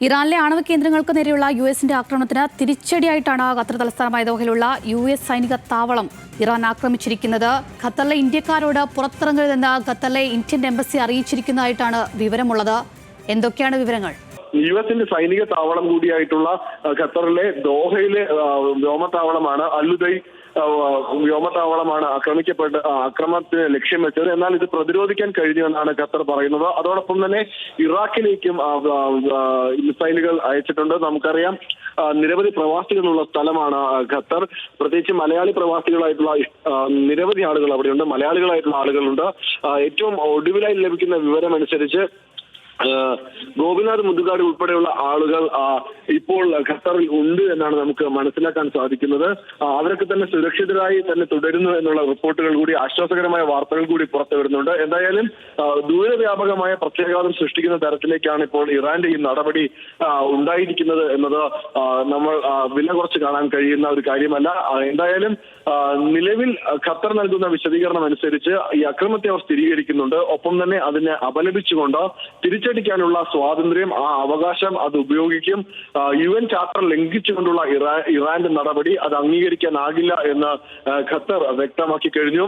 ഇറാനിലെ ആണവ കേന്ദ്രങ്ങൾക്ക് നേരെയുള്ള യുഎസിന്റെ ആക്രമണത്തിന് തിരിച്ചടിയായിട്ടാണ് ഖത്തർ തലസ്ഥാനമായ ദോഹയിലുള്ള യുഎസ് സൈനിക താവളം ഇറാൻ ആക്രമിച്ചിരിക്കുന്നത്. ഖത്തറിലെ ഇന്ത്യക്കാരോട് പുറത്തിറങ്ങരുതെന്ന് ഖത്തറിലെ ഇന്ത്യൻ എംബസി അറിയിച്ചിരിക്കുന്നതായിട്ടാണ് വിവരമുള്ളത്. എന്തൊക്കെയാണ് വിവരങ്ങൾ? യുഎസിന്റെ സൈനിക താവളം കൂടിയായിട്ടുള്ള ഖത്തറിലെ ദോഹയിലെ വ്യോമത്താവളമാണ് അലുദൈ വ്യോമത്താവളമാണ് ആക്രമണത്തിന് ലക്ഷ്യം വെച്ചത്. എന്നാൽ ഇത് പ്രതിരോധിക്കാൻ കഴിഞ്ഞുവെന്നാണ് ഖത്തർ പറയുന്നത്. അതോടൊപ്പം തന്നെ ഇറാഖിലേക്കും മിസൈലുകൾ അയച്ചിട്ടുണ്ട്. നമുക്കറിയാം, നിരവധി പ്രവാസികളുള്ള സ്ഥലമാണ് ഖത്തർ. പ്രത്യേകിച്ച് മലയാളി പ്രവാസികളായിട്ടുള്ള നിരവധി ആളുകൾ അവിടെയുണ്ട്, മലയാളികളായിട്ടുള്ള ആളുകളുണ്ട്. ഏറ്റവും ഒടുവിലായി ലഭിക്കുന്ന വിവരമനുസരിച്ച് ഗോപിനാഥ് മുതുകാട് ഉൾപ്പെടെയുള്ള ആളുകൾ ഇപ്പോൾ ഖത്തറിൽ ഉണ്ട് എന്നാണ് നമുക്ക് മനസ്സിലാക്കാൻ സാധിക്കുന്നത്. അവരൊക്കെ തന്നെ സുരക്ഷിതരായി തന്നെ തുടരുന്നു എന്നുള്ള റിപ്പോർട്ടുകൾ കൂടി, ആശ്വാസകരമായ വാർത്തകൾ കൂടി പുറത്തു വരുന്നുണ്ട്. എന്തായാലും ദൂരവ്യാപകമായ പ്രത്യാഘാതം സൃഷ്ടിക്കുന്ന തരത്തിലേക്കാണ് ഇപ്പോൾ ഇറാന്റെ ഈ നടപടി ഉണ്ടായിരിക്കുന്നത് എന്നത് നമ്മൾ വില കുറച്ച് കാണാൻ കഴിയുന്ന ഒരു കാര്യമല്ല. എന്തായാലും നിലവിൽ ഖത്തർ നൽകുന്ന വിശദീകരണം അനുസരിച്ച് ഈ അക്രമത്തെ അവർ സ്ഥിരീകരിക്കുന്നുണ്ട്. ഒപ്പം തന്നെ അതിനെ അപലപിച്ചുകൊണ്ട് തിരിച്ചടിക്കാനുള്ള സ്വാതന്ത്ര്യം, ആ അവകാശം അത് ഉപയോഗിക്കും. UN ചാർട്ടർ ലംഘിച്ചുകൊണ്ടുള്ള ഇറാന്റെ നടപടി അത് അംഗീകരിക്കാനാകില്ല എന്ന് ഖത്തർ വ്യക്തമാക്കി കഴിഞ്ഞു.